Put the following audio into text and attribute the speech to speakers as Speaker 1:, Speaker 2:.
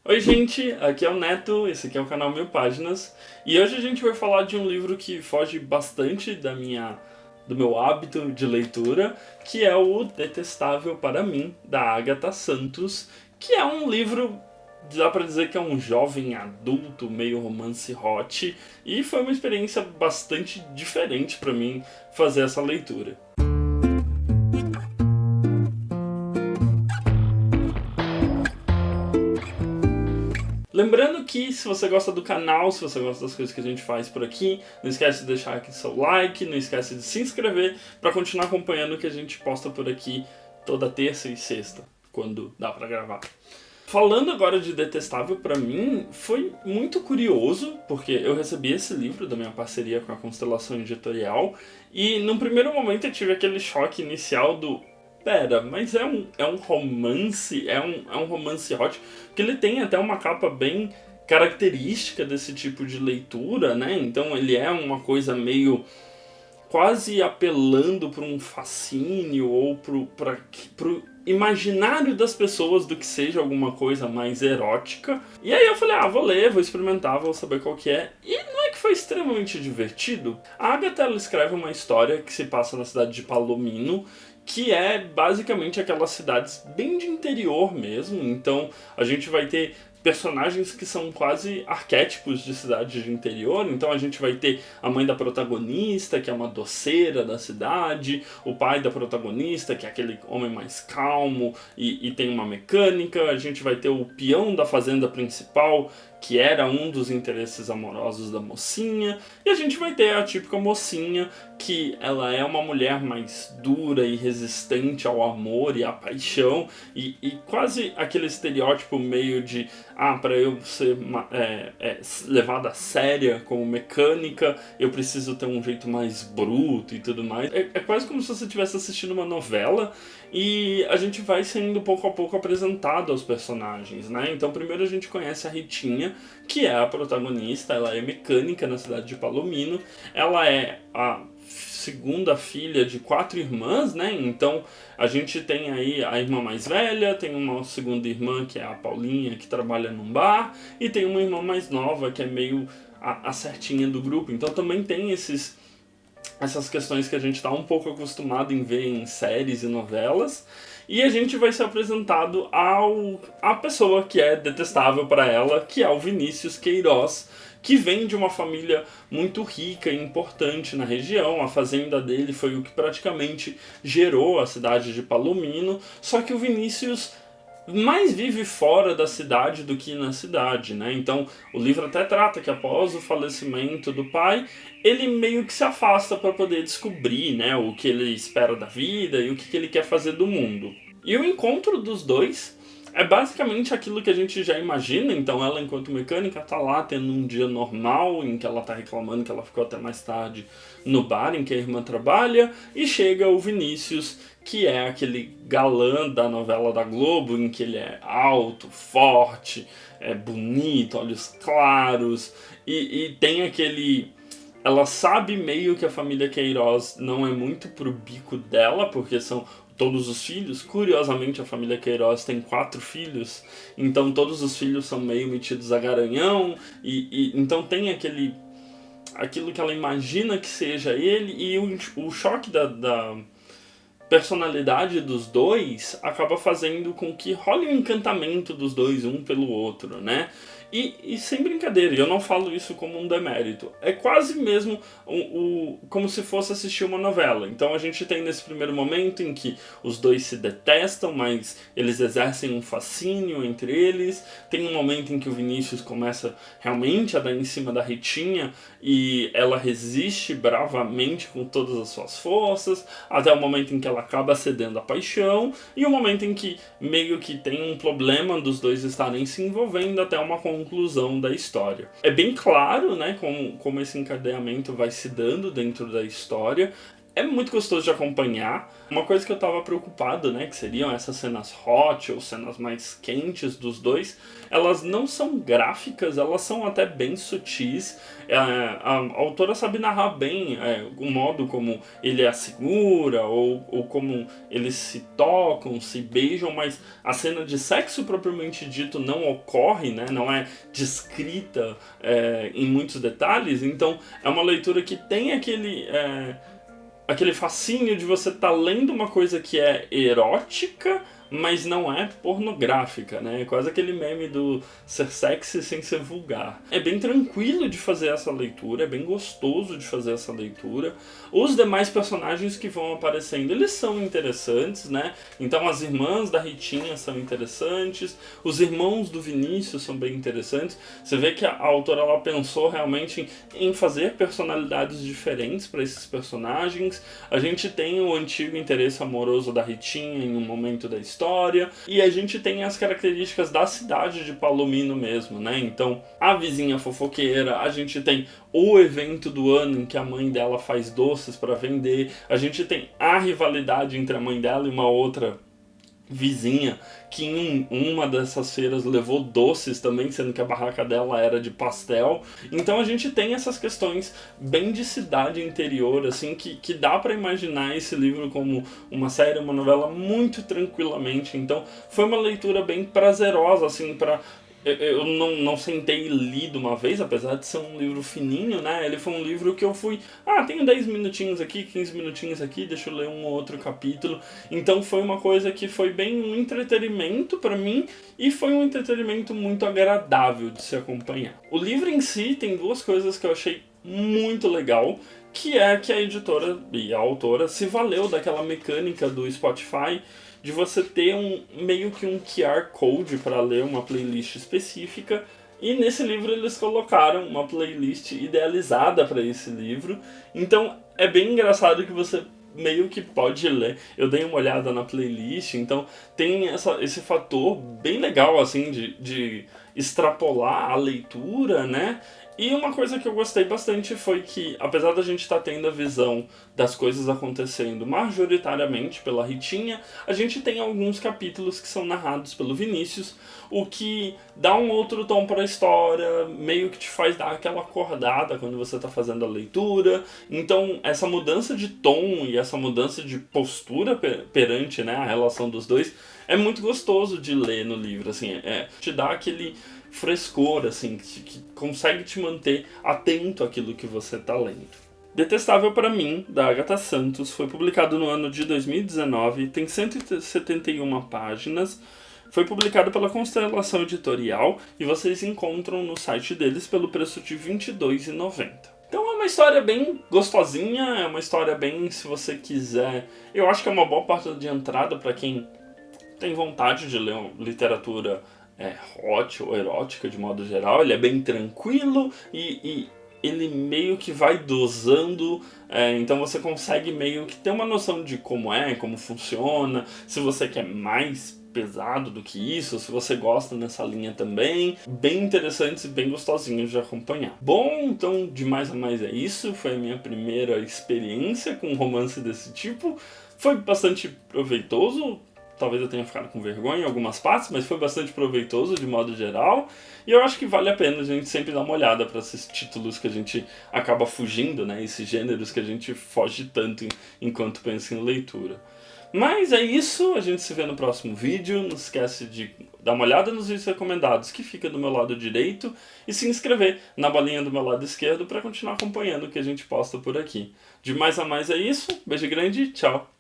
Speaker 1: Oi gente, aqui é o Neto, esse aqui é o canal Mil Páginas e hoje a gente vai falar de um livro que foge bastante do meu hábito de leitura, que é o Detestável para Mim, da Agatha Santos, que é um livro, dá pra dizer que é um jovem adulto, meio romance hot, e foi uma experiência bastante diferente pra mim fazer essa leitura. Lembrando que se você gosta do canal, se você gosta das coisas que a gente faz por aqui, não esquece de deixar aqui seu like, não esquece de se inscrever para continuar acompanhando o que a gente posta por aqui toda terça e sexta, quando dá para gravar. Falando agora de Detestável, para mim foi muito curioso, porque eu recebi esse livro da minha parceria com a Constelação Editorial e num primeiro momento eu tive aquele choque inicial do pera, mas é um romance, é um romance hot, porque ele tem até uma capa bem característica desse tipo de leitura, né? Então ele é uma coisa meio quase apelando para um fascínio ou pro imaginário das pessoas do que seja alguma coisa mais erótica. E aí eu falei, vou ler, vou experimentar, vou saber qual que é. E não é que foi extremamente divertido? A Agatha, ela escreve uma história que se passa na cidade de Palomino, que é basicamente aquelas cidades bem de interior mesmo. Então a gente vai ter personagens que são quase arquétipos de cidades de interior. Então a gente vai ter a mãe da protagonista, que é uma doceira da cidade, o pai da protagonista, que é aquele homem mais calmo e tem uma mecânica. A gente vai ter o peão da fazenda principal, que era um dos interesses amorosos da mocinha, e a gente vai ter a típica mocinha, que ela é uma mulher mais dura e resistente ao amor e à paixão, e quase aquele estereótipo meio de para eu ser levada a séria como mecânica, eu preciso ter um jeito mais bruto e tudo mais. É quase como se você estivesse assistindo uma novela, e a gente vai sendo pouco a pouco apresentado aos personagens, né? Então primeiro a gente conhece a Ritinha, que é a protagonista. Ela é mecânica na cidade de Palomino, ela é a segunda filha de 4 irmãs, né? Então a gente tem aí a irmã mais velha, tem uma segunda irmã que é a Paulinha, que trabalha num bar, e tem uma irmã mais nova que é meio a certinha do grupo. Então também tem essas questões que a gente está um pouco acostumado em ver em séries e novelas, e a gente vai ser apresentado à pessoa que é detestável para ela, que é o Vinícius Queiroz, que vem de uma família muito rica e importante na região. A fazenda dele foi o que praticamente gerou a cidade de Palomino, só que o Vinícius mais vive fora da cidade do que na cidade, né? Então o livro até trata que após o falecimento do pai, ele meio que se afasta para poder descobrir, né, o que ele espera da vida e o que ele quer fazer do mundo. E o encontro dos dois é basicamente aquilo que a gente já imagina. Então ela, enquanto mecânica, tá lá tendo um dia normal, em que ela tá reclamando que ela ficou até mais tarde no bar em que a irmã trabalha, e chega o Vinícius, que é aquele galã da novela da Globo, em que ele é alto, forte, é bonito, olhos claros, e tem aquele... Ela sabe meio que a família Queiroz não é muito pro bico dela, porque são todos os filhos. Curiosamente, a família Queiroz tem 4 filhos, então todos os filhos são meio metidos a garanhão, e então tem aquilo que ela imagina que seja ele, e o choque da personalidade dos dois acaba fazendo com que role um encantamento dos dois um pelo outro, né? E sem brincadeira, eu não falo isso como um demérito, é quase mesmo como se fosse assistir uma novela. Então a gente tem nesse primeiro momento em que os dois se detestam, mas eles exercem um fascínio entre eles. Tem um momento em que o Vinícius começa realmente a dar em cima da Ritinha, e ela resiste bravamente com todas as suas forças, até o momento em que ela acaba cedendo à paixão, e o momento em que meio que tem um problema dos dois estarem se envolvendo até uma conclusão da história. É bem claro, né, como esse encadeamento vai se dando dentro da história. É muito gostoso de acompanhar. Uma coisa que eu tava preocupado, né, que seriam essas cenas hot ou cenas mais quentes dos dois, elas não são gráficas, elas são até bem sutis. A autora sabe narrar bem o modo como ele a segura, ou como eles se tocam, se beijam, mas a cena de sexo propriamente dito não ocorre, né, não é descrita em muitos detalhes. Então é uma leitura que tem aquele fascínio de você estar lendo uma coisa que é erótica, mas não é pornográfica, né? É quase aquele meme do ser sexy sem ser vulgar. É bem tranquilo de fazer essa leitura, é bem gostoso de fazer essa leitura. Os demais personagens que vão aparecendo, eles são interessantes, né? Então as irmãs da Ritinha são interessantes, os irmãos do Vinícius são bem interessantes. Você vê que a autora ela pensou realmente em fazer personalidades diferentes para esses personagens. A gente tem o antigo interesse amoroso da Ritinha em um momento da história, e a gente tem as características da cidade de Palomino mesmo, né? Então, a vizinha fofoqueira, a gente tem o evento do ano em que a mãe dela faz doces para vender, a gente tem a rivalidade entre a mãe dela e uma outra vizinha que em uma dessas feiras levou doces também, sendo que a barraca dela era de pastel. Então a gente tem essas questões bem de cidade interior, assim, que dá para imaginar esse livro como uma série, uma novela muito tranquilamente. Então foi uma leitura bem prazerosa, assim, para eu não sentei e li de uma vez, apesar de ser um livro fininho, né? Ele foi um livro que eu fui... tenho 10 minutinhos aqui, 15 minutinhos aqui, deixa eu ler um ou outro capítulo. Então foi uma coisa que foi bem um entretenimento pra mim, e foi um entretenimento muito agradável de se acompanhar. O livro em si tem duas coisas que eu achei muito legal, que é que a editora e a autora se valeu daquela mecânica do Spotify de você ter meio que um QR Code para ler uma playlist específica, e nesse livro eles colocaram uma playlist idealizada para esse livro. Então é bem engraçado que você meio que pode ler. Eu dei uma olhada na playlist, então tem esse fator bem legal assim de extrapolar a leitura, né? E uma coisa que eu gostei bastante foi que, apesar da gente estar tendo a visão das coisas acontecendo majoritariamente pela Ritinha, a gente tem alguns capítulos que são narrados pelo Vinícius, o que dá um outro tom para a história, meio que te faz dar aquela acordada quando você está fazendo a leitura. Então essa mudança de tom e essa mudança de postura perante, né, a relação dos dois é muito gostoso de ler no livro, assim, te dá aquele frescor, assim, que consegue te manter atento àquilo que você está lendo. Detestável para mim, da Agatha Santos, foi publicado no ano de 2019, tem 171 páginas, foi publicado pela Constelação Editorial e vocês encontram no site deles pelo preço de R$ 22,90. Então é uma história bem gostosinha, é uma história bem, se você quiser, eu acho que é uma boa porta de entrada para quem tem vontade de ler literatura hot ou erótica de modo geral. Ele é bem tranquilo e ele meio que vai dosando, então você consegue meio que ter uma noção de como funciona, se você quer mais pesado do que isso, se você gosta nessa linha também. Bem interessantes e bem gostosinhos de acompanhar. Bom, então de mais a mais é isso, foi a minha primeira experiência com um romance desse tipo, foi bastante proveitoso. Talvez eu tenha ficado com vergonha em algumas partes, mas foi bastante proveitoso de modo geral. E eu acho que vale a pena a gente sempre dar uma olhada para esses títulos que a gente acaba fugindo, né? Esses gêneros que a gente foge tanto enquanto pensa em leitura. Mas é isso, a gente se vê no próximo vídeo. Não esquece de dar uma olhada nos vídeos recomendados que fica do meu lado direito e se inscrever na bolinha do meu lado esquerdo para continuar acompanhando o que a gente posta por aqui. De mais a mais é isso, beijo grande e tchau!